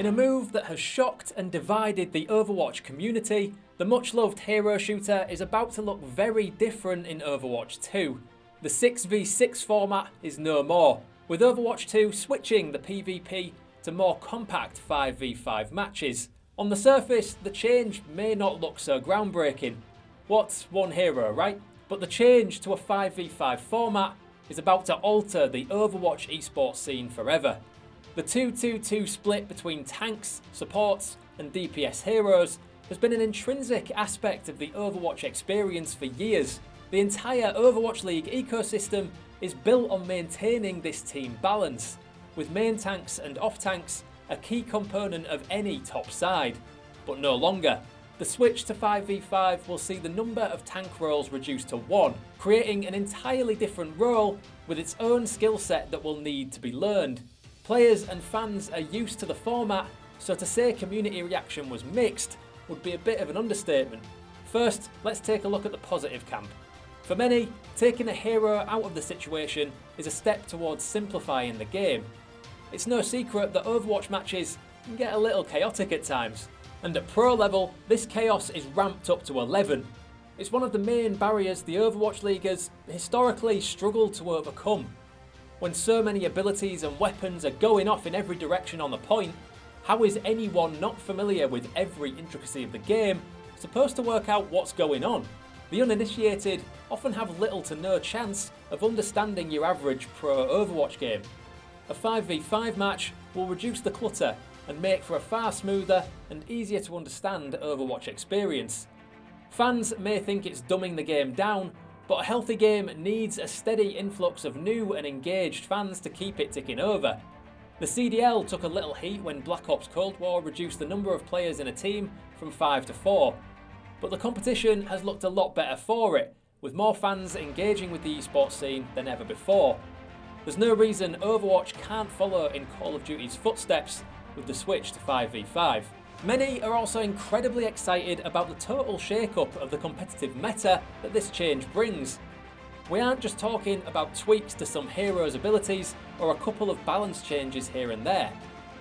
In a move that has shocked and divided the Overwatch community, the much-loved hero shooter is about to look very different in Overwatch 2. The 6v6 format is no more, with Overwatch 2 switching the PvP to more compact 5v5 matches. On the surface, the change may not look so groundbreaking. What's one hero, right? But the change to a 5v5 format is about to alter the Overwatch esports scene forever. The 2-2-2 split between tanks, supports and DPS heroes has been an intrinsic aspect of the Overwatch experience for years. The entire Overwatch League ecosystem is built on maintaining this team balance, with main tanks and off tanks a key component of any top side, but no longer. The switch to 5v5 will see the number of tank roles reduced to 1, creating an entirely different role with its own skill set that will need to be learned. Players and fans are used to the format, so to say community reaction was mixed would be a bit of an understatement. First, let's take a look at the positive camp. For many, taking a hero out of the situation is a step towards simplifying the game. It's no secret that Overwatch matches can get a little chaotic at times, and at pro level, this chaos is ramped up to 11. It's one of the main barriers the Overwatch League has historically struggled to overcome. When so many abilities and weapons are going off in every direction on the point, how is anyone not familiar with every intricacy of the game supposed to work out what's going on? The uninitiated often have little to no chance of understanding your average pro Overwatch game. A 5v5 match will reduce the clutter and make for a far smoother and easier to understand Overwatch experience. Fans may think it's dumbing the game down, but a healthy game needs a steady influx of new and engaged fans to keep it ticking over. The CDL took a little heat when Black Ops Cold War reduced the number of players in a team from 5 to 4. But the competition has looked a lot better for it, with more fans engaging with the esports scene than ever before. There's no reason Overwatch can't follow in Call of Duty's footsteps with the switch to 5v5. Many are also incredibly excited about the total shake-up of the competitive meta that this change brings. We aren't just talking about tweaks to some heroes' abilities or a couple of balance changes here and there.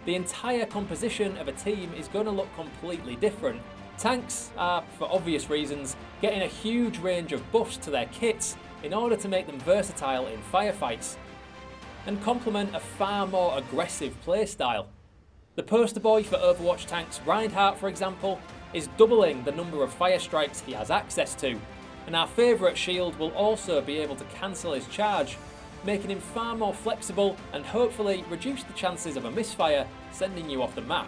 The entire composition of a team is going to look completely different. Tanks are, for obvious reasons, getting a huge range of buffs to their kits in order to make them versatile in firefights and complement a far more aggressive playstyle. The poster boy for Overwatch tanks, Reinhardt for example, is doubling the number of fire strikes he has access to, and our favourite shield will also be able to cancel his charge, making him far more flexible and hopefully reduce the chances of a misfire sending you off the map.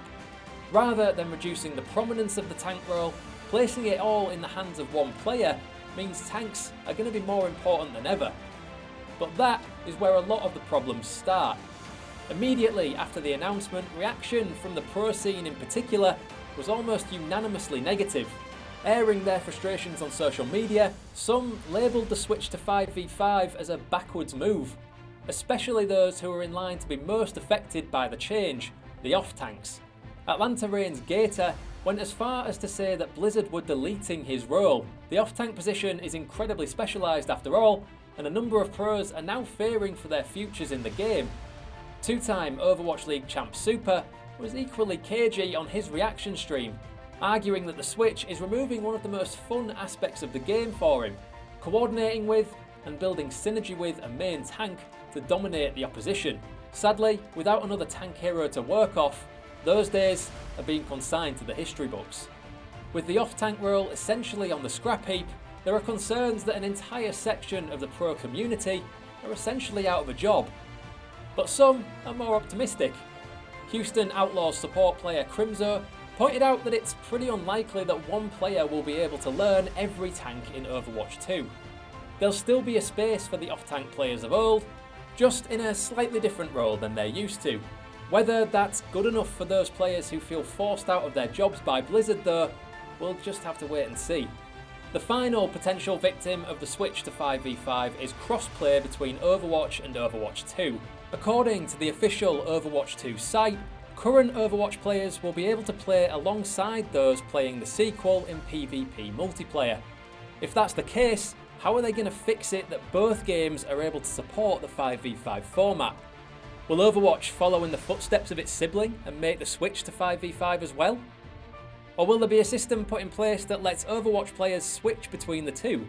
Rather than reducing the prominence of the tank role, placing it all in the hands of one player means tanks are going to be more important than ever. But that is where a lot of the problems start. Immediately after the announcement, reaction from the pro scene in particular was almost unanimously negative. Airing their frustrations on social media, some labelled the switch to 5v5 as a backwards move, especially those who are in line to be most affected by the change, the off-tanks. Atlanta Reigns Gator went as far as to say that Blizzard were deleting his role. The off-tank position is incredibly specialised after all, and a number of pros are now fearing for their futures in the game. Two-time Overwatch League champ Super was equally cagey on his reaction stream, arguing that the switch is removing one of the most fun aspects of the game for him, coordinating with and building synergy with a main tank to dominate the opposition. Sadly, without another tank hero to work off, those days are being consigned to the history books. With the off-tank role essentially on the scrap heap, there are concerns that an entire section of the pro community are essentially out of a job. But some are more optimistic. Houston Outlaws support player Crimzo pointed out that it's pretty unlikely that one player will be able to learn every tank in Overwatch 2. There'll still be a space for the off-tank players of old, just in a slightly different role than they're used to. Whether that's good enough for those players who feel forced out of their jobs by Blizzard though, we'll just have to wait and see. The final potential victim of the switch to 5v5 is crossplay between Overwatch and Overwatch 2. According to the official Overwatch 2 site, current Overwatch players will be able to play alongside those playing the sequel in PvP multiplayer. If that's the case, how are they going to fix it that both games are able to support the 5v5 format? Will Overwatch follow in the footsteps of its sibling and make the switch to 5v5 as well? Or will there be a system put in place that lets Overwatch players switch between the two?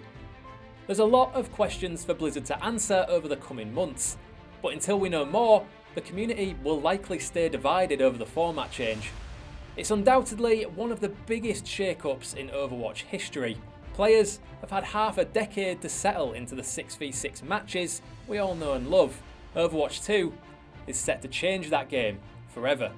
There's a lot of questions for Blizzard to answer over the coming months, but until we know more, the community will likely stay divided over the format change. It's undoubtedly one of the biggest shake-ups in Overwatch history. Players have had half a decade to settle into the 6v6 matches we all know and love. Overwatch 2 is set to change that game forever.